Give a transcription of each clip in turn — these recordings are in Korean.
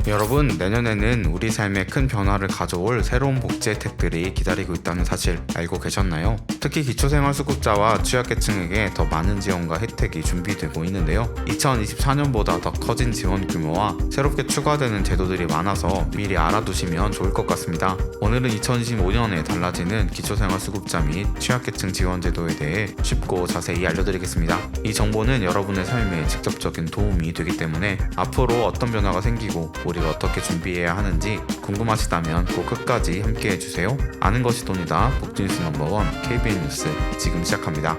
여러분, 내년에는 우리 삶에 큰 변화를 가져올 새로운 복지 혜택들이 기다리고 있다는 사실 알고 계셨나요? 특히 기초생활수급자와 취약계층에게 더 많은 지원과 혜택이 준비되고 있는데요. 2024년보다 더 커진 지원 규모와 새롭게 추가되는 제도들이 많아서 미리 알아두시면 좋을 것 같습니다. 오늘은 2025년에 달라지는 기초생활수급자 및 취약계층 지원제도에 대해 쉽고 자세히 알려드리겠습니다. 이 정보는 여러분의 삶에 직접적인 도움이 되기 때문에 앞으로 어떤 변화가 생기고 우리가 어떻게 준비해야 하는지 궁금하시다면 꼭 끝까지 함께 해주세요. 아는 것이 돈이다. 복지뉴스 넘버원 KBN 뉴스 지금 시작합니다.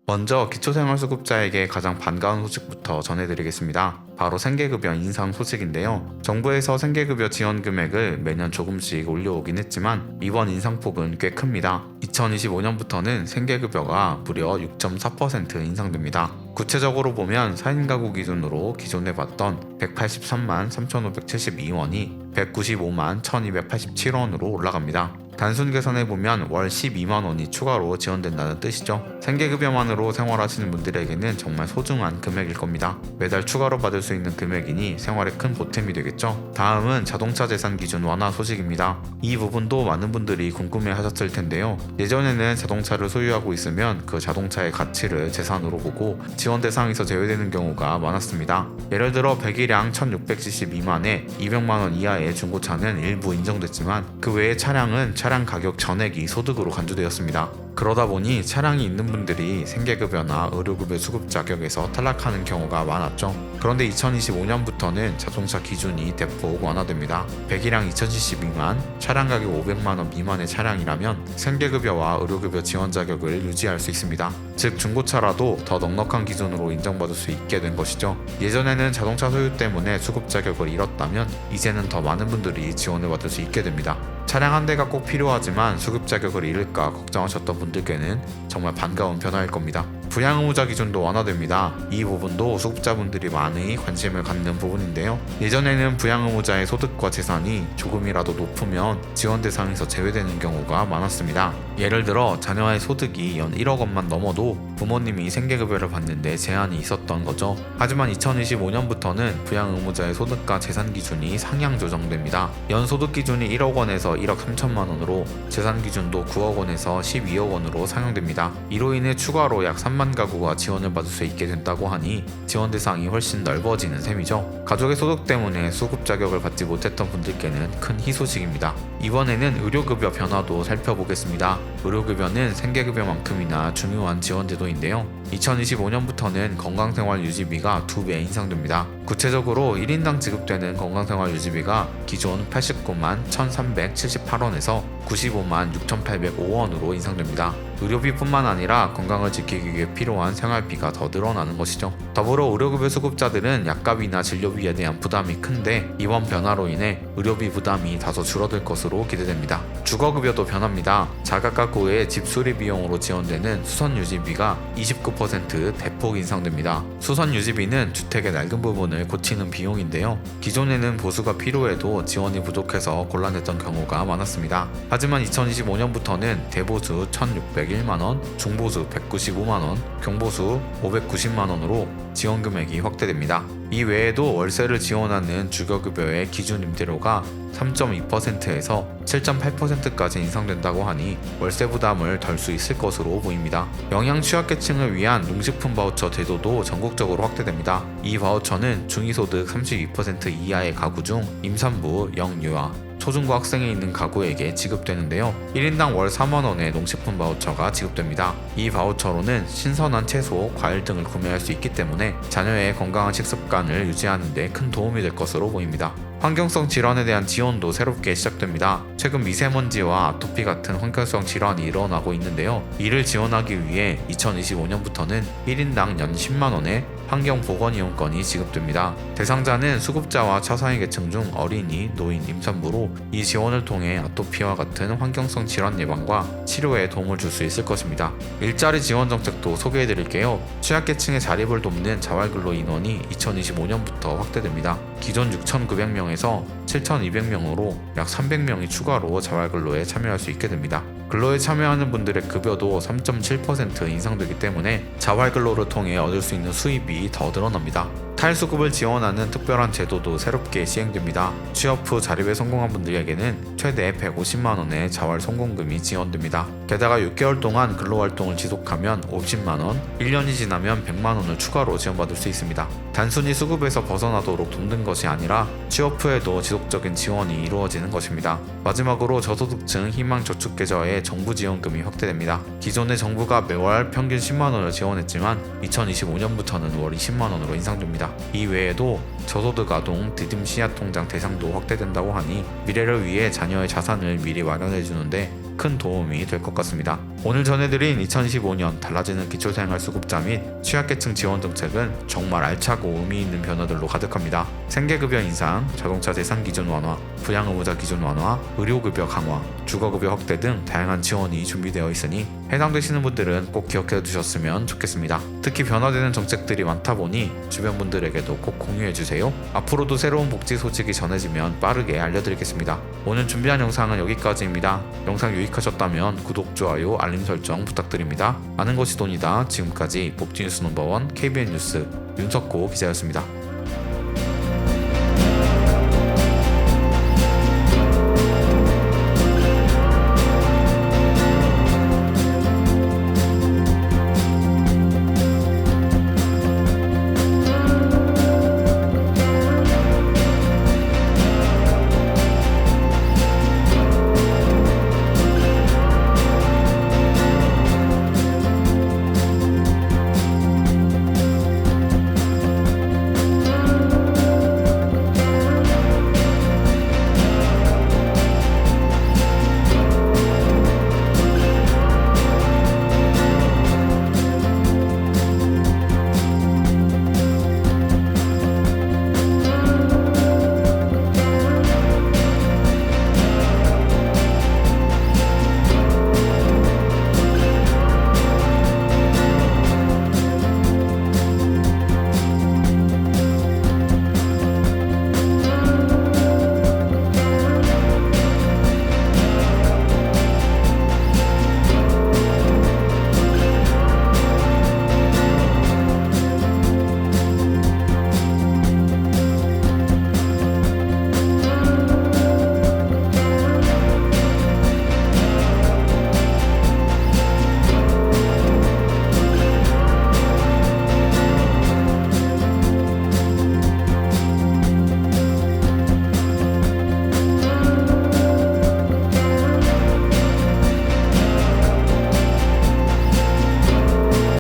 먼저 기초생활수급자에게 가장 반가운 소식부터 전해드리겠습니다. 바로 생계급여 인상 소식인데요. 정부에서 생계급여 지원 금액을 매년 조금씩 올려오긴 했지만 이번 인상폭은 꽤 큽니다. 2025년부터는 생계급여가 무려 6.4% 인상됩니다. 구체적으로 보면 4인 가구 기준으로 기존에 받던 183만 3,572원이 195만 1,287원으로 올라갑니다. 단순 계산해보면 월 12만 원이 추가로 지원된다는 뜻이죠. 생계급여만으로 생활하시는 분들에게는 정말 소중한 금액일 겁니다. 매달 추가로 받을 수 있는 금액이니 생활에 큰 보탬이 되겠죠. 다음은 자동차 재산 기준 완화 소식입니다. 이 부분도 많은 분들이 궁금해 하셨을 텐데요. 예전에는 자동차를 소유하고 있으면 그 자동차의 가치를 재산으로 보고 지원 대상에서 제외되는 경우가 많았습니다. 예를 들어 배기량 1600cc 미만에 200만 원 이하의 중고차는 일부 인정됐지만 그 외의 차량은 차량 가격 전액이 소득으로 간주되었습니다. 그러다 보니 차량이 있는 분들이 생계급여나 의료급여 수급 자격에서 탈락하는 경우가 많았죠. 그런데 2025년부터는 자동차 기준이 대폭 완화됩니다. 배기량 2000cc 미만, 차량 가격 500만원 미만의 차량이라면 생계급여와 의료급여 지원 자격을 유지할 수 있습니다. 즉 중고차라도 더 넉넉한 기준으로 인정받을 수 있게 된 것이죠. 예전에는 자동차 소유 때문에 수급 자격을 잃었다면 이제는 더 많은 분들이 지원을 받을 수 있게 됩니다. 차량 한 대가 꼭 필요하지만 수급 자격을 잃을까 걱정하셨던 분들께는 정말 반가운 변화일 겁니다. 부양 의무자 기준도 완화됩니다. 이 부분도 수급자분들이 많이 관심을 갖는 부분인데요. 예전에는 부양 의무자의 소득과 재산이 조금이라도 높으면 지원 대상에서 제외되는 경우가 많았습니다. 예를 들어 자녀의 소득이 연 1억 원만 넘어도 부모님이 생계급여를 받는데 제한이 있었던 거죠. 하지만 2025년부터는 부양 의무자의 소득과 재산 기준이 상향 조정됩니다. 연 소득 기준이 1억 원에서 1억 3천만 원으로 재산 기준도 9억 원에서 12억 원으로 상향됩니다. 이로 인해 추가로 약 3만 가구가 지원을 받을 수 있게 된다고 하니 지원 대상이 훨씬 넓어지는 셈이죠. 가족의 소득 때문에 수급 자격을 받지 못했던 분들께는 큰 희소식입니다. 이번에는 의료급여 변화도 살펴보겠습니다. 의료급여는 생계급여만큼이나 중요한 지원제도인데요. 2025년부터는 건강생활 유지비가 2배 인상됩니다. 구체적으로 1인당 지급되는 건강생활 유지비가 기존 89만 1,378원에서 95만 6,805원으로 인상됩니다. 의료비뿐만 아니라 건강을 지키기 위해 필요한 생활비가 더 늘어나는 것이죠. 더불어 의료급여 수급자들은 약값이나 진료비에 대한 부담이 큰데 이번 변화로 인해 의료비 부담이 다소 줄어들 것으로 기대됩니다. 주거급여도 변합니다. 자가가구의 집 수리 비용으로 지원되는 수선유지비가 29% 대폭 인상됩니다. 수선유지비는 주택의 낡은 부분을 고치는 비용인데요. 기존에는 보수가 필요해도 지원이 부족해서 곤란했던 경우가 많았습니다. 하지만 2025년부터는 대보수 1,601만원, 중보수 195만원, 경보수 590만원으로 지원 금액이 확대됩니다. 이 외에도 월세를 지원하는 주거급여의 기준 임대료가 3.2%에서 7.8%까지 인상된다고 하니 월세 부담을 덜 수 있을 것으로 보입니다. 영양 취약계층을 위한 농식품 바우처 제도도 전국적으로 확대됩니다. 이 바우처는 중위소득 32% 이하의 가구 중 임산부, 영유아, 초중고 학생이 있는 가구에게 지급되는데요. 1인당 월 4만원의 농식품 바우처가 지급됩니다. 이 바우처로는 신선한 채소, 과일 등을 구매할 수 있기 때문에 자녀의 건강한 식습관을 유지하는 데 큰 도움이 될 것으로 보입니다. 환경성 질환에 대한 지원도 새롭게 시작됩니다. 최근 미세먼지와 아토피 같은 환경성 질환이 일어나고 있는데요. 이를 지원하기 위해 2025년부터는 1인당 연 10만원의 환경보건이용권이 지급됩니다. 대상자는 수급자와 차상위 계층 중 어린이, 노인, 임산부로 이 지원을 통해 아토피와 같은 환경성 질환 예방과 치료에 도움을 줄 수 있을 것입니다. 일자리 지원 정책도 소개해드릴게요. 취약계층의 자립을 돕는 자활근로 인원이 2025년부터 확대됩니다. 기존 6,900명에서 7,200명으로 약 300명이 추가로 자활근로에 참여할 수 있게 됩니다. 근로에 참여하는 분들의 급여도 3.7% 인상되기 때문에 자활근로를 통해 얻을 수 있는 수입이 더 늘어납니다. 탈수급을 지원하는 특별한 제도도 새롭게 시행됩니다. 취업 후 자립에 성공한 분들에게는 최대 150만 원의 자활 성공금이 지원됩니다. 게다가 6개월 동안 근로활동을 지속하면 50만 원, 1년이 지나면 100만 원을 추가로 지원받을 수 있습니다. 단순히 수급에서 벗어나도록 돕는 것이 아니라 취업 후에도 지속적인 지원이 이루어지는 것입니다. 마지막으로 저소득층 희망저축계좌에 정부 지원금이 확대됩니다. 기존에 정부가 매월 평균 10만 원을 지원했지만 2025년부터는 월 20만 원으로 인상됩니다. 이 외에도 저소득 아동 디딤 씨앗 통장 대상도 확대된다고 하니 미래를 위해 자녀의 자산을 미리 마련해 주는데 큰 도움이 될 것 같습니다. 오늘 전해드린 2025년 달라지는 기초생활수급자 및 취약계층 지원 정책은 정말 알차고 의미 있는 변화들로 가득합니다. 생계급여 인상, 자동차 대상 기준 완화, 부양의무자 기준 완화, 의료급여 강화, 주거급여 확대 등 다양한 지원이 준비되어 있으니 해당되시는 분들은 꼭 기억해 두셨으면 좋겠습니다. 특히 변화되는 정책들이 많다 보니 주변 분들에게도 꼭 공유해 주세요. 앞으로도 새로운 복지 소식이 전해지면 빠르게 알려드리겠습니다. 오늘 준비한 영상은 여기까지입니다. 영상 유익하셨다면 구독, 좋아요, 알림 설정 부탁드립니다. 아는 것이 돈이다. 지금까지 복지뉴스 넘버원 KBN 뉴스 윤석호 기자였습니다.